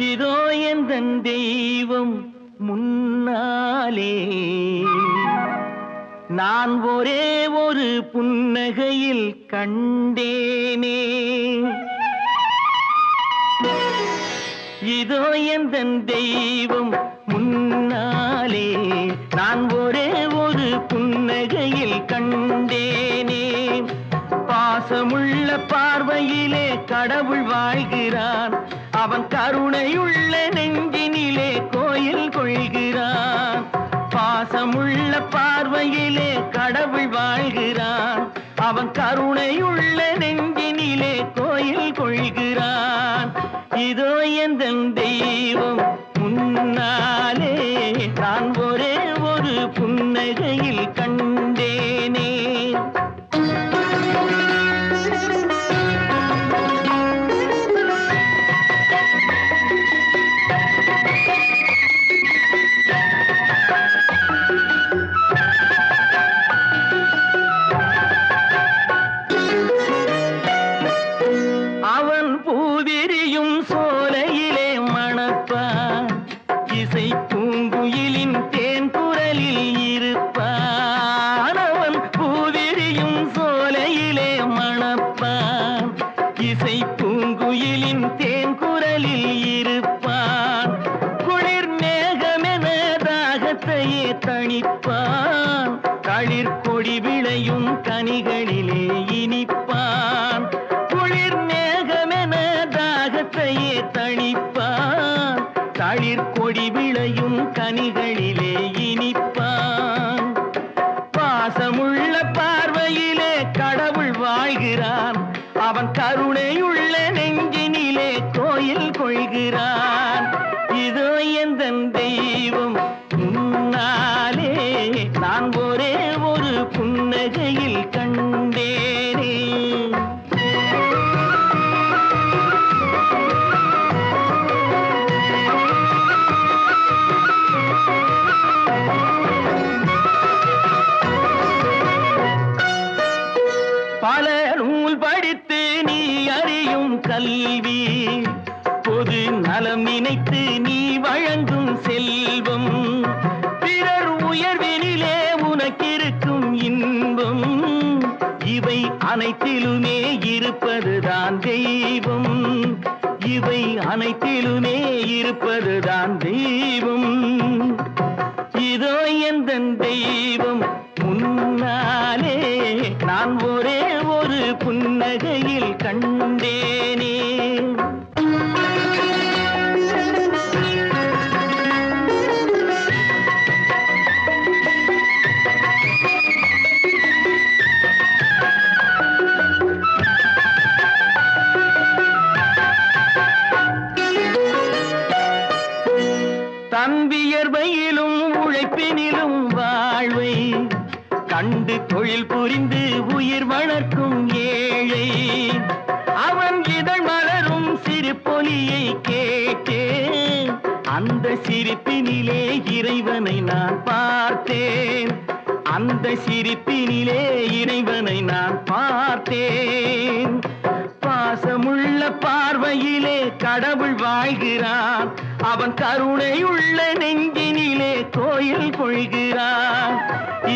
இதோ எந்தன் தெய்வம் முன்னாலே நான் ஒரே ஒரு புன்னகையில் கண்டேனே. இதோ எந்தன் தெய்வம் முன்னாலே நான் ஒரே ஒரு புன்னகையில் கண்டேனே. பாசமுள்ள பார்வையிலே கடவுள் வாழ்கிறான், அவன் கருணையுள்ள நெஞ்சினிலே கோயில் கொள்கிறான். பாசமுள்ள பார்வையிலே கடவுள் வாழ்கிறான், அவன் கருணையுள்ள நெஞ்சினிலே கோயில் கொள்கிறான். இதோ எந்தன் தெய்வம் முன்னாலே நான் ஒரே ஒரு புன்னகையில் கண்டேனே. அவன் பூவிரியும் சோலையிலே மணப்பான், இசை பூங்குயிலின் தேன் குரலில் இருப்பான். அவன் பூவிரியும் சோலையிலே மணப்பான், இசை பூங்குயிலின் தேன் குரலில் இருப்பான். குளிர் மேகமென தாகத்தையே தணிப்பான், தளிர் கொடி விளையும் கனிகளிலே இனிப்பான். குளிர் மேகமென தாகத்தையே தணிப்பான், தளிர் கொடி விளையும் கனிகளிலே இனிப்பான். பாசமுள்ள பார்வையிலே கடவுள் வாழ்கிறான், அவன் கருணையுள்ள நெஞ்சினிலே கோயில் கொள்கிறான். இதோ எந்தன் தெய்வம் முன்னாலே நான் ஒரே ஒரு புன்னகையில் கண்டேனே. பல நூல் படித்து நீ அறியும் கல்வி, பொது நலம் நினைத்து நீ வழங்கும் செல்வம், பிறர் உயர்வினிலே உனக்கிருக்கும் இன்பம், இவை அனைத்திலுமே இருப்பதுதான் தெய்வம், இவை அனைத்திலுமே இருப்பதுதான் தெய்வம். இதோ எந்தன் தெய்வம் முன்னாலே நான் ஒரே ஒரு புன்னகையில் கண்டேனே. தன் வியர்வையிலும் உழைப்பினிலும் வாழ்வை கண்டு தொழில் புரிந்து உயிர் வளர்க்கும் ஏழை, அவன் இதழ் மலரும் சிரிப்பொலியை கேட்டேன், அந்த சிரிப்பினிலே இறைவனை நான் பார்த்தேன், அந்த சிரிப்பினிலே இறைவனை நான் பார்த்தேன். பாசமுள்ள பார்வையிலே கடவுள் வாழ்கிறான், அவன் கருணையுள்ள நெஞ்சினிலே கோயில் கொள்கிறான்.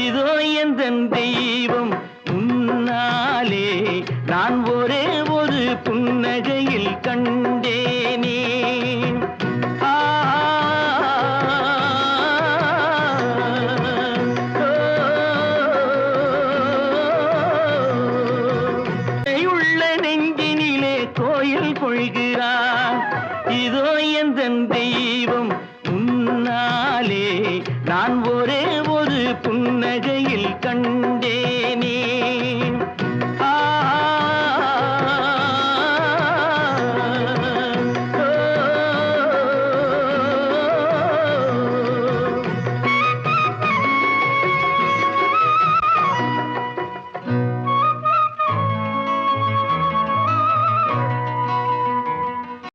இதோ எந்தன் தெய்வம் முன்னாலே நான் ஒரே ஒரு புன்னகையில் கண்டேனே. நெஞ்சினிலே கோயில் கொள்கிறான். இதோ எந்தன் தெய்வம் முன்னாலே நான் ஒரே ஒரு புன்னகையில் கண்டேன்.